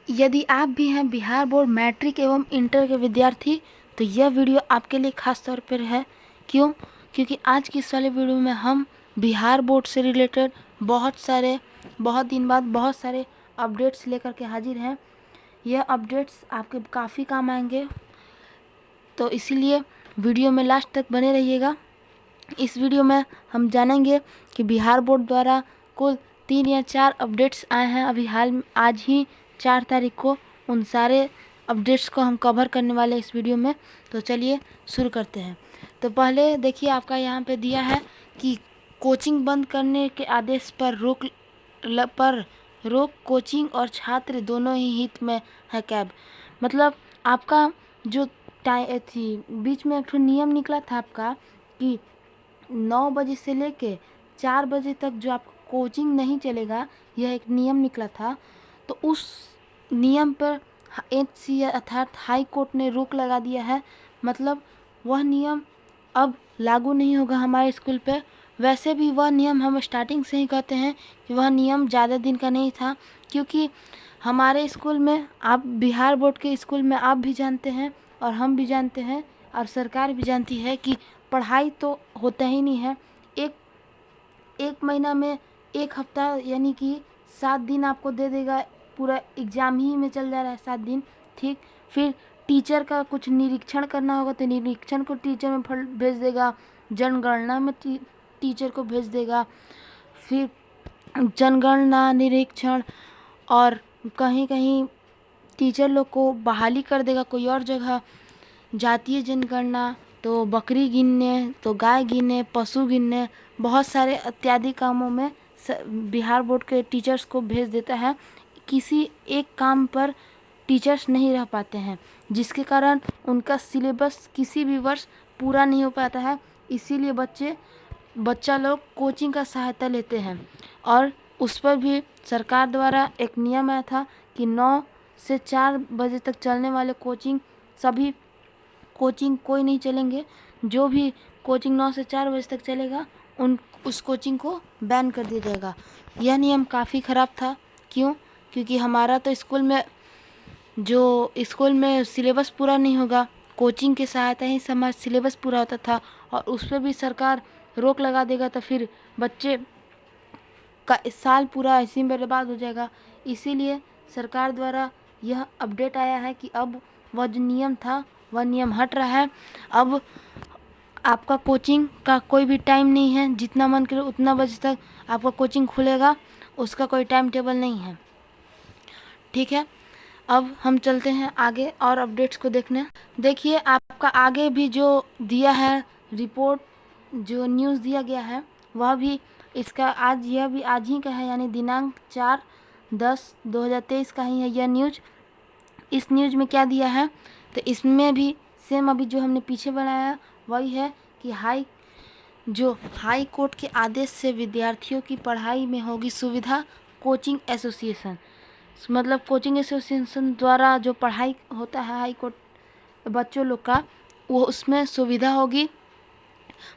यदि आप भी हैं बिहार बोर्ड मैट्रिक एवं इंटर के विद्यार्थी तो यह वीडियो आपके लिए खास तौर पर है। क्यों? क्योंकि आज की इस वाले वीडियो में हम बिहार बोर्ड से रिलेटेड बहुत दिन बाद बहुत सारे अपडेट्स लेकर के हाजिर हैं। यह अपडेट्स आपके काफ़ी काम आएंगे, तो इसीलिए वीडियो में लास्ट तक बने रहिएगा। इस वीडियो में हम जानेंगे कि बिहार बोर्ड द्वारा कुल 3 या 4 अपडेट्स आए हैं अभी हाल में, आज ही 4 तारीख को। उन सारे अपडेट्स को हम कवर करने वाले इस वीडियो में। तो चलिए शुरू करते हैं। तो पहले देखिए, आपका यहाँ पे दिया है कि कोचिंग बंद करने के आदेश पर रोक कोचिंग और छात्र दोनों ही हित में है कैब। मतलब आपका जो बीच में एक ठो नियम निकला था आपका कि 9 बजे से लेके 4 बजे तक जो आपका कोचिंग नहीं चलेगा, यह एक नियम निकला था। तो उस नियम पर HC अर्थात हाई कोर्ट ने रोक लगा दिया है। मतलब वह नियम अब लागू नहीं होगा हमारे स्कूल पे। वैसे भी वह नियम हम स्टार्टिंग से ही कहते हैं कि वह नियम ज़्यादा दिन का नहीं था, क्योंकि हमारे स्कूल में, आप बिहार बोर्ड के स्कूल में आप भी जानते हैं और हम भी जानते हैं और सरकार भी जानती है कि पढ़ाई तो होता ही नहीं है। एक महीना में एक हफ्ता यानी कि 7 दिन आपको दे देगा, पूरा एग्ज़ाम ही में चल जा रहा है 7 दिन। ठीक, फिर टीचर का कुछ निरीक्षण करना होगा तो निरीक्षण को टीचर में भेज देगा, जनगणना में टीचर को भेज देगा, फिर जनगणना, निरीक्षण, और कहीं कहीं टीचर लोग को बहाली कर देगा कोई और जगह। जातीय जनगणना तो बकरी गिनने, तो गाय गिनने, पशु गिनने, बहुत सारे इत्यादि कामों में बिहार बोर्ड के टीचर्स को भेज देता है। किसी एक काम पर टीचर्स नहीं रह पाते हैं, जिसके कारण उनका सिलेबस किसी भी वर्ष पूरा नहीं हो पाता है। इसीलिए बच्चा लोग कोचिंग का सहायता लेते हैं। और उस पर भी सरकार द्वारा एक नियम आया था कि 9 से 4 बजे तक चलने वाले सभी कोचिंग कोई नहीं चलेंगे। जो भी कोचिंग 9 से 4 बजे तक चलेगा उस कोचिंग को बैन कर दिया जाएगा। यह नियम काफ़ी ख़राब था। क्यों? क्योंकि हमारा तो स्कूल में सिलेबस पूरा नहीं होगा, कोचिंग के सहायता ही हमारा सिलेबस पूरा होता था, और उस पर भी सरकार रोक लगा देगा तो फिर बच्चे का इस साल पूरा इसी में बर्बाद हो जाएगा। इसीलिए सरकार द्वारा यह अपडेट आया है कि अब वह जो नियम था वह नियम हट रहा है। अब आपका कोचिंग का कोई भी टाइम नहीं है, जितना मन करे उतना बजे तक आपका कोचिंग खुलेगा, उसका कोई टाइम टेबल नहीं है। ठीक है, अब हम चलते हैं आगे और अपडेट्स को देखने। देखिए, आपका आगे भी जो दिया है रिपोर्ट, जो न्यूज़ दिया गया है, वह भी यह भी आज ही का है, यानी दिनांक 4/10/2023 का ही है यह न्यूज़। इस न्यूज़ में क्या दिया है, तो इसमें भी सेम अभी जो हमने पीछे बनाया वही है कि हाई कोर्ट के आदेश से विद्यार्थियों की पढ़ाई में होगी सुविधा। कोचिंग एसोसिएशन, मतलब कोचिंग एसोसिएशन द्वारा जो पढ़ाई होता है हाई कोर्ट बच्चों लोग का, वो उसमें सुविधा होगी।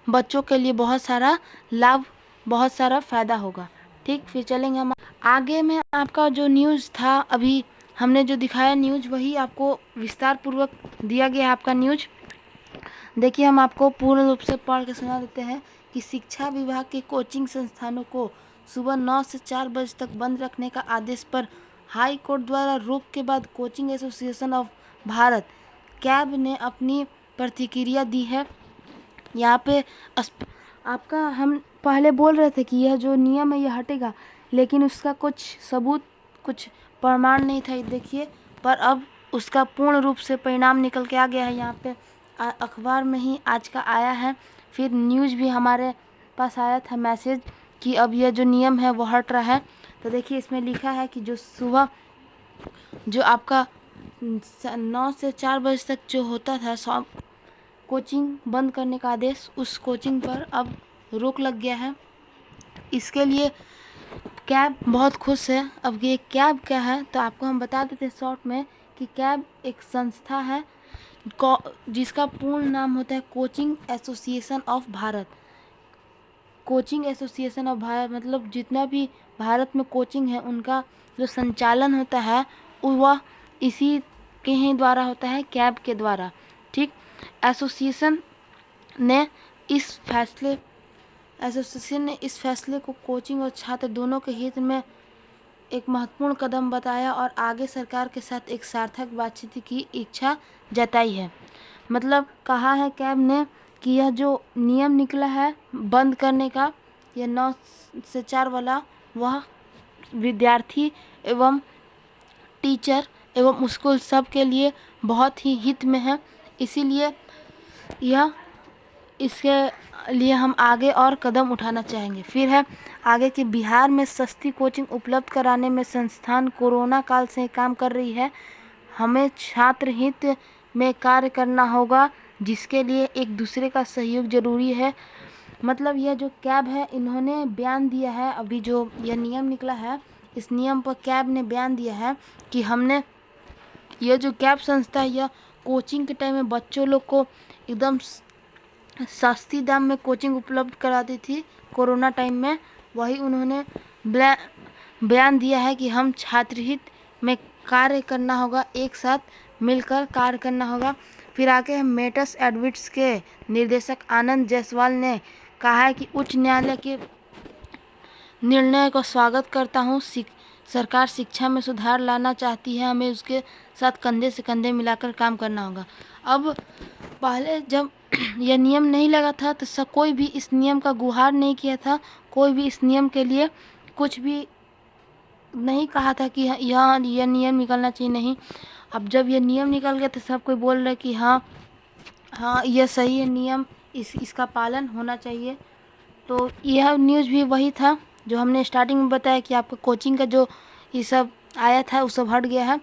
बच्चों के लिए बहुत सारा लाभ, बहुत सारा फ़ायदा होगा। ठीक, फिर चलेंगे हम आगे में। आपका जो न्यूज़ था, अभी हमने जो दिखाया न्यूज़, वही आपको विस्तार पूर्वक दिया गया है आपका न्यूज़। देखिए, हम आपको पूर्ण रूप से पढ़ के सुना देते हैं कि शिक्षा विभाग के कोचिंग संस्थानों को सुबह 9 से 4 बजे तक बंद रखने का आदेश पर हाई कोर्ट द्वारा रोक के बाद coaching association of Bharat cab ने अपनी प्रतिक्रिया दी है। यहाँ पे आपका हम पहले बोल रहे थे कि यह जो नियम है यह हटेगा, लेकिन उसका कुछ सबूत, कुछ प्रमाण नहीं था। देखिए, पर अब उसका पूर्ण रूप से परिणाम निकल के आ गया है। यहाँ पे अखबार में ही आज का आया है, फिर न्यूज़ भी हमारे पास आया था मैसेज कि अब यह जो नियम है वो हट रहा है। तो देखिए, इसमें लिखा है कि जो सुबह जो आपका 9 से 4 बजे तक जो होता था कोचिंग बंद करने का आदेश, उस कोचिंग पर अब रोक लग गया है। इसके लिए कैब बहुत खुश है। अब ये कैब क्या है, तो आपको हम बता देते हैं शॉर्ट में कि कैब एक संस्था है जिसका पूर्ण नाम होता है coaching association of Bharat. Coaching association of Bharat मतलब जितना भी भारत में कोचिंग है उनका जो संचालन होता है वह इसी के ही द्वारा होता है, कैब के द्वारा। ठीक, एसोसिएशन ने इस फैसले को कोचिंग और छात्र दोनों के हित में एक महत्वपूर्ण कदम बताया और आगे सरकार के साथ एक सार्थक बातचीत की इच्छा जताई है। मतलब कहा है कैब ने कि यह जो नियम निकला है बंद करने का, यह 9 से 4 वाला, वह विद्यार्थी एवं टीचर एवं स्कूल सब के लिए बहुत ही हित में है। इसीलिए इसके लिए हम आगे और कदम उठाना चाहेंगे। फिर है आगे कि बिहार में सस्ती कोचिंग उपलब्ध कराने में संस्थान कोरोना काल से काम कर रही है। हमें छात्र हित में कार्य करना होगा, जिसके लिए एक दूसरे का सहयोग जरूरी है। मतलब यह जो कैब है, इन्होंने बयान दिया है, अभी जो यह नियम निकला है, इस नियम पर कैब ने बयान दिया है कि हमने यह जो कैब संस्था है, यह कोचिंग के टाइम में बच्चों लोग को एकदम सस्ती दाम में कोचिंग उपलब्ध कराती थी कोरोना टाइम में। वही उन्होंने बयान दिया है कि हम छात्र हित में कार्य करना होगा, एक साथ मिलकर कार्य करना होगा। फिर आगे मेटस एडविट्स के निर्देशक आनंद जायसवाल ने कहा है कि उच्च न्यायालय के निर्णय को स्वागत करता हूँ। सरकार शिक्षा में सुधार लाना चाहती है, हमें उसके साथ कंधे से कंधे मिलाकर काम करना होगा। अब पहले जब यह नियम नहीं लगा था तो कोई भी इस नियम का गुहार नहीं किया था, कोई भी इस नियम के लिए कुछ भी नहीं कहा था कि यह नियम निकलना चाहिए, नहीं। अब जब यह नियम निकल गया तो सब कोई बोल रहे कि हाँ यह सही है, नियम इसका पालन होना चाहिए। तो यह न्यूज़ भी वही था जो हमने स्टार्टिंग में बताया कि आपका कोचिंग का जो ये सब आया था वो सब हट गया है।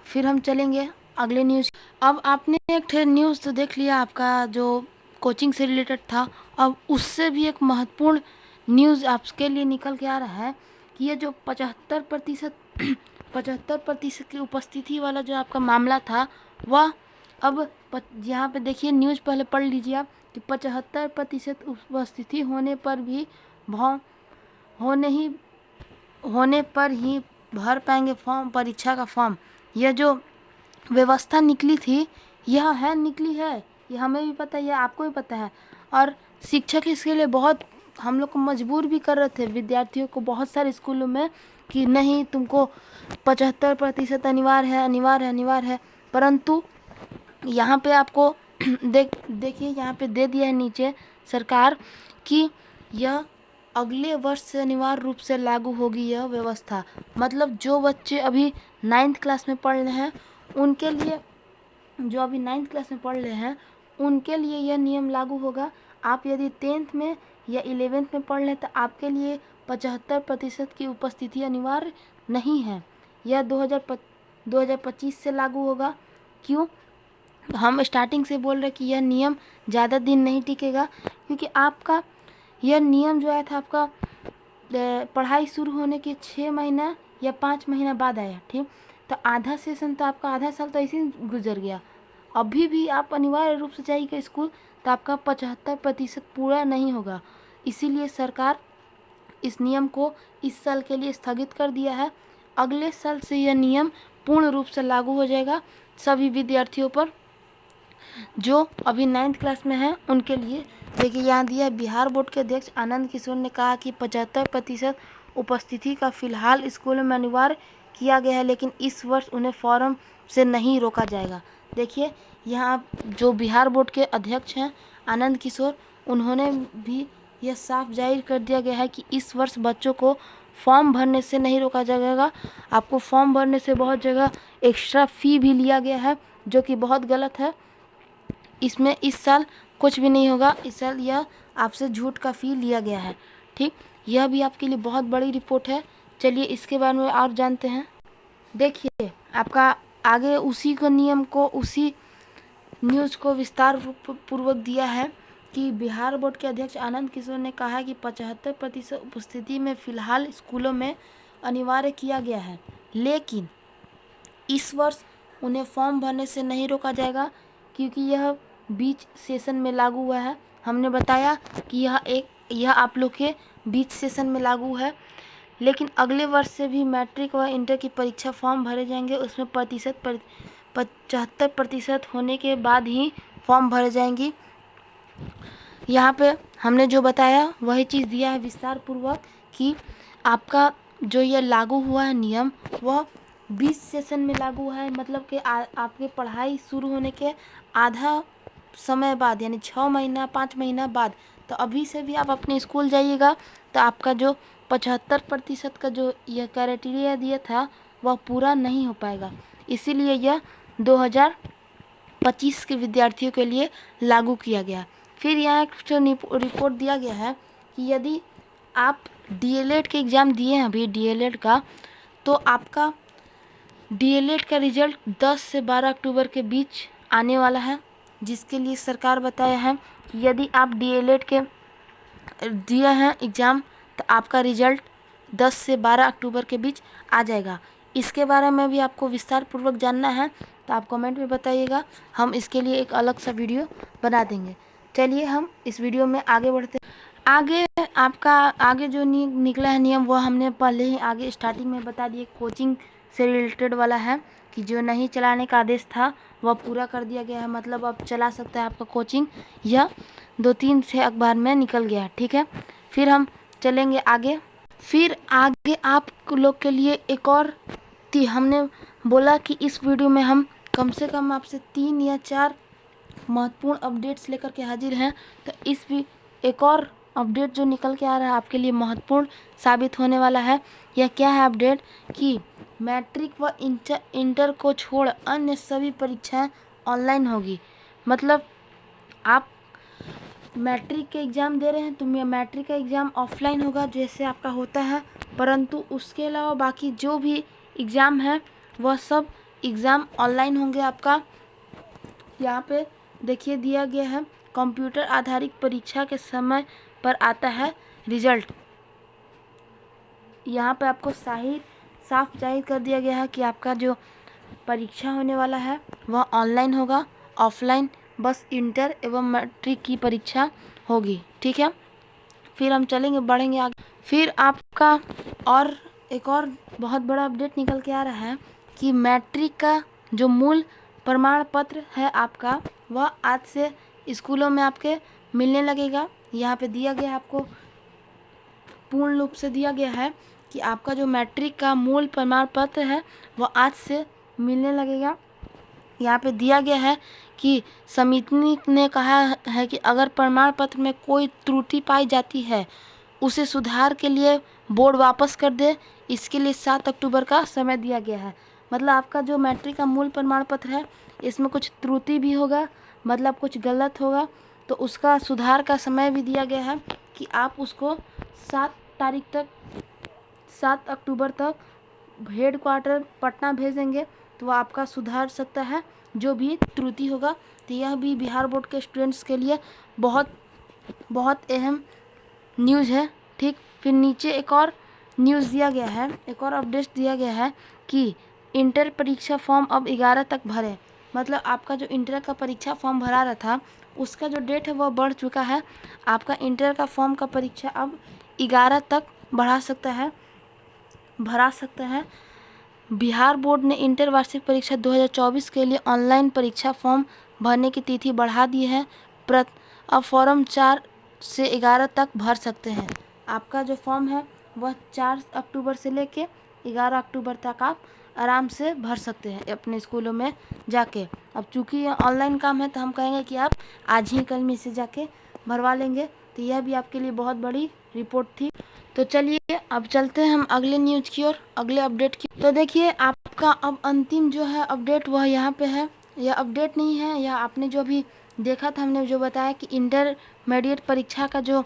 फिर हम चलेंगे अगले न्यूज़। अब आपने एक न्यूज़ तो देख लिया आपका जो कोचिंग से रिलेटेड था, अब उससे भी एक महत्वपूर्ण न्यूज़ आपके लिए निकल के आ रहा है कि ये जो 75% की उपस्थिति वाला जो आपका मामला था, वह अब यहाँ पे देखिए न्यूज़ पहले पढ़ लीजिए आप कि 75% उपस्थिति होने पर ही भर पाएंगे फॉर्म, परीक्षा का फॉर्म। यह जो व्यवस्था निकली थी, यह निकली है, ये हमें भी पता है, ये आपको भी पता है। और शिक्षक इसके लिए बहुत हम लोग को मजबूर भी कर रहे थे, विद्यार्थियों को बहुत सारे स्कूलों में, कि नहीं तुमको 75% अनिवार्य है। परंतु यहाँ पे आपको देखिए यहाँ पे दे दिया है नीचे सरकार कि यह अगले वर्ष से अनिवार्य रूप से लागू होगी यह व्यवस्था। मतलब जो बच्चे अभी 9th क्लास में पढ़ रहे हैं उनके लिए, उनके लिए यह नियम लागू होगा। आप यदि 10th में या 11th में पढ़ लें तो आपके लिए 75% की उपस्थिति अनिवार्य नहीं है। यह 2025 से लागू होगा। क्यों? हम स्टार्टिंग से बोल रहे कि यह नियम ज़्यादा दिन नहीं टिकेगा, क्योंकि आपका यह नियम जो आया था आपका पढ़ाई शुरू होने के 6 महीना या 5 महीना बाद आया। ठीक, तो आधा सेशन तो आपका, आधा साल तो ऐसे ही गुजर गया। अभी भी आप अनिवार्य रूप से जाइएगा स्कूल तो आपका 75% पूरा नहीं होगा। इसीलिए सरकार इस नियम को इस साल के लिए स्थगित कर दिया है। अगले साल से यह नियम पूर्ण रूप से लागू हो जाएगा सभी विद्यार्थियों पर जो अभी 9th क्लास में हैं उनके लिए। देखिए यहाँ दिया, बिहार बोर्ड के अध्यक्ष आनंद किशोर ने कहा कि 75% उपस्थिति का फिलहाल स्कूलों में अनिवार्य किया गया है, लेकिन इस वर्ष उन्हें फॉर्म से नहीं रोका जाएगा। देखिए यहाँ जो बिहार बोर्ड के अध्यक्ष हैं आनंद किशोर, उन्होंने भी यह साफ जाहिर कर दिया गया है कि इस वर्ष बच्चों को फॉर्म भरने से नहीं रोका जाएगा। आपको फॉर्म भरने से बहुत जगह एक्स्ट्रा फ़ी भी लिया गया है, जो कि बहुत गलत है। इसमें इस साल कुछ भी नहीं होगा, इस साल यह आपसे झूठ का फ़ी लिया गया है। ठीक, यह भी आपके लिए बहुत बड़ी रिपोर्ट है। चलिए इसके बारे में और जानते हैं। देखिए आपका आगे उसी का नियम को, उसी न्यूज़ को विस्तार पूर्वक दिया है कि बिहार बोर्ड के अध्यक्ष आनंद किशोर ने कहा कि 75% उपस्थिति में फ़िलहाल स्कूलों में अनिवार्य किया गया है, लेकिन इस वर्ष उन्हें फॉर्म भरने से नहीं रोका जाएगा, क्योंकि यह बीच सेशन में लागू हुआ है। हमने बताया कि यह आप लोग के बीच सेशन में लागू है। लेकिन अगले वर्ष से भी मैट्रिक व इंटर की परीक्षा फॉर्म भरे जाएंगे। उसमें 75% होने के बाद ही फॉर्म भरे जाएंगी। यहाँ पे हमने जो बताया वही चीज़ दिया है विस्तार पूर्वक कि आपका जो ये लागू हुआ है नियम वह 20 सेशन में लागू हुआ है, मतलब कि आपके पढ़ाई शुरू होने के आधा समय बाद, यानी 6 महीना 5 महीना बाद। तो अभी से भी आप अपने स्कूल जाइएगा तो आपका जो 75% का जो यह क्राइटेरिया दिया था वह पूरा नहीं हो पाएगा। इसीलिए यह 2025 के विद्यार्थियों के लिए लागू किया गया। फिर यहाँ एक रिपोर्ट दिया गया है कि यदि आप डीएलएड के एग्ज़ाम दिए हैं अभी डीएलएड का, तो आपका डीएलएड का रिजल्ट 10 से 12 अक्टूबर के बीच आने वाला है, जिसके लिए सरकार बताया है कि यदि आप डीएलएड के दिए हैं एग्ज़ाम तो आपका रिजल्ट 10 से 12 अक्टूबर के बीच आ जाएगा। इसके बारे में भी आपको विस्तार पूर्वक जानना है तो आप कमेंट में बताइएगा, हम इसके लिए एक अलग सा वीडियो बना देंगे। चलिए हम इस वीडियो में आगे बढ़ते हैं। आगे जो निकला है नियम वह हमने पहले ही आगे स्टार्टिंग में बता दिए। कोचिंग से रिलेटेड वाला है कि जो नहीं चलाने का आदेश था वह पूरा कर दिया गया है, मतलब अब चला सकता है आपका कोचिंग। यह 2-3 से अखबार में निकल गया है, ठीक है। फिर हम चलेंगे आगे। फिर आगे आप लोग के लिए एक और हमने बोला कि इस वीडियो में हम कम से कम आपसे 3 या 4 महत्वपूर्ण अपडेट्स लेकर के हाजिर हैं। तो इस भी एक और अपडेट जो निकल के आ रहा है आपके लिए महत्वपूर्ण साबित होने वाला है। यह क्या है अपडेट कि मैट्रिक व इंटर को छोड़ अन्य सभी परीक्षाएं ऑनलाइन होगी। मतलब आप मैट्रिक के एग्ज़ाम दे रहे हैं तो मैट्रिक का एग्ज़ाम ऑफलाइन होगा जैसे आपका होता है, परंतु उसके अलावा बाकी जो भी एग्ज़ाम है वह सब एग्ज़ाम ऑनलाइन होंगे। आपका यहाँ पे देखिए दिया गया है, कंप्यूटर आधारित परीक्षा के समय पर आता है रिजल्ट। यहाँ पे आपको साफ जाहिर कर दिया गया है कि आपका जो परीक्षा होने वाला है वह ऑनलाइन होगा, ऑफलाइन बस इंटर एवं मैट्रिक की परीक्षा होगी, ठीक है। फिर हम बढ़ेंगे आगे। फिर आपका और एक और बहुत बड़ा अपडेट निकल के आ रहा है कि मैट्रिक का जो मूल प्रमाण पत्र है आपका वह आज से स्कूलों में आपके मिलने लगेगा। यहाँ पे दिया गया है आपको पूर्ण रूप से दिया गया है कि आपका जो मैट्रिक का मूल प्रमाण पत्र है वह आज से मिलने लगेगा। यहाँ पे दिया गया है कि समिति ने कहा है कि अगर प्रमाण पत्र में कोई त्रुटि पाई जाती है उसे सुधार के लिए बोर्ड वापस कर दे। इसके लिए 7 अक्टूबर का समय दिया गया है। मतलब आपका जो मैट्रिक का मूल प्रमाण पत्र है इसमें कुछ त्रुटि भी होगा, मतलब कुछ गलत होगा तो उसका सुधार का समय भी दिया गया है कि आप उसको 7 अक्टूबर तक हेड क्वार्टर पटना भेजेंगे तो वह आपका सुधार सकता है जो भी त्रुटि होगा। तो यह भी बिहार बोर्ड के स्टूडेंट्स के लिए बहुत बहुत अहम न्यूज़ है, ठीक। फिर नीचे एक और न्यूज़ दिया गया है, एक और अपडेट दिया गया है कि इंटर परीक्षा फॉर्म अब 11 तक भरें। मतलब आपका जो इंटर का परीक्षा फॉर्म भरा रहा था उसका जो डेट है वह बढ़ चुका है। आपका इंटर का फॉर्म का परीक्षा अब 11 तक भरा सकता है। बिहार बोर्ड ने इंटर वार्षिक परीक्षा 2024 के लिए ऑनलाइन परीक्षा फॉर्म भरने की तिथि बढ़ा दी है। अब फॉर्म 4 से 11 तक भर सकते हैं। आपका जो फॉर्म है वह 4 अक्टूबर से लेके 11 अक्टूबर तक आप आराम से भर सकते हैं अपने स्कूलों में जाके। अब चूँकि ये ऑनलाइन काम है तो हम कहेंगे कि आप आज ही कल में से जाके भरवा लेंगे। तो यह भी आपके लिए बहुत बड़ी रिपोर्ट थी। तो चलिए अब चलते हैं हम अगले न्यूज़ की ओर, अगले अपडेट की। तो देखिए आपका अब अंतिम जो है अपडेट वह यहाँ पे है। यह अपडेट नहीं है, यह आपने जो अभी देखा था, हमने जो बताया कि इंटरमीडिएट परीक्षा का जो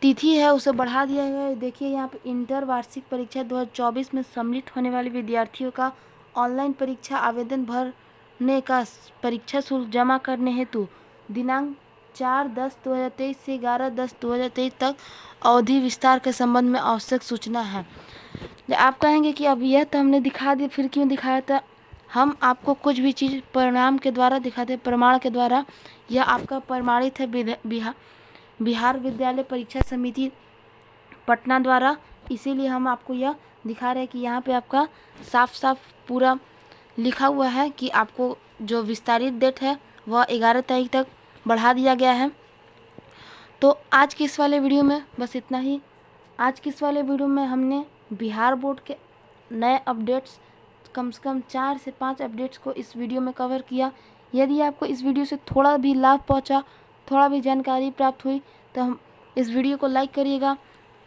तिथि है उसे बढ़ा दिया गया है। देखिए यहाँ पे इंटर वार्षिक परीक्षा 2024 में सम्मिलित होने वाले विद्यार्थियों का ऑनलाइन परीक्षा आवेदन भरने का परीक्षा शुल्क जमा करने हेतु दिनांक 4/10/2023 से 11/10/2023 तक अवधि विस्तार के संबंध में आवश्यक सूचना है। आप कहेंगे कि अब यह तो हमने दिखा दिया, फिर क्यों दिखाया था? हम आपको कुछ भी चीज़ परिणाम के द्वारा दिखाते हैं, प्रमाण के द्वारा। यह आपका प्रमाणित है बिहार विद्यालय परीक्षा समिति पटना द्वारा इसीलिए हम आपको यह दिखा रहे हैं कि यहाँ पे आपका साफ साफ पूरा लिखा हुआ है कि आपको जो विस्तारित डेट है वह 11 तारीख तक बढ़ा दिया गया है। तो आज के इस वाले वीडियो में बस इतना ही। आज के इस वाले वीडियो में हमने बिहार बोर्ड के नए अपडेट्स, कम से कम 4 से 5 अपडेट्स को इस वीडियो में कवर किया। यदि आपको इस वीडियो से थोड़ा भी लाभ पहुंचा, थोड़ा भी जानकारी प्राप्त हुई, तो हम इस वीडियो को लाइक करिएगा,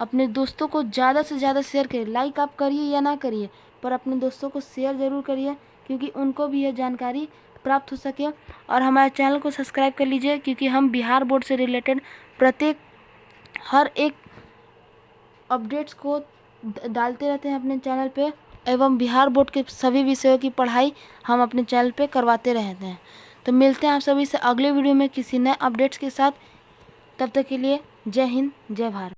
अपने दोस्तों को ज़्यादा से ज़्यादा शेयर करिए। लाइक आप करिए या ना करिए, पर अपने दोस्तों को शेयर ज़रूर करिए, क्योंकि उनको भी यह जानकारी प्राप्त हो सके। और हमारे चैनल को सब्सक्राइब कर लीजिए, क्योंकि हम बिहार बोर्ड से रिलेटेड प्रत्येक हर एक अपडेट्स को डालते रहते हैं अपने चैनल पे, एवं बिहार बोर्ड के सभी विषयों की पढ़ाई हम अपने चैनल पे करवाते रहते हैं। तो मिलते हैं आप सभी से अगले वीडियो में किसी नए अपडेट्स के साथ। तब तक के लिए जय हिंद, जय भारत।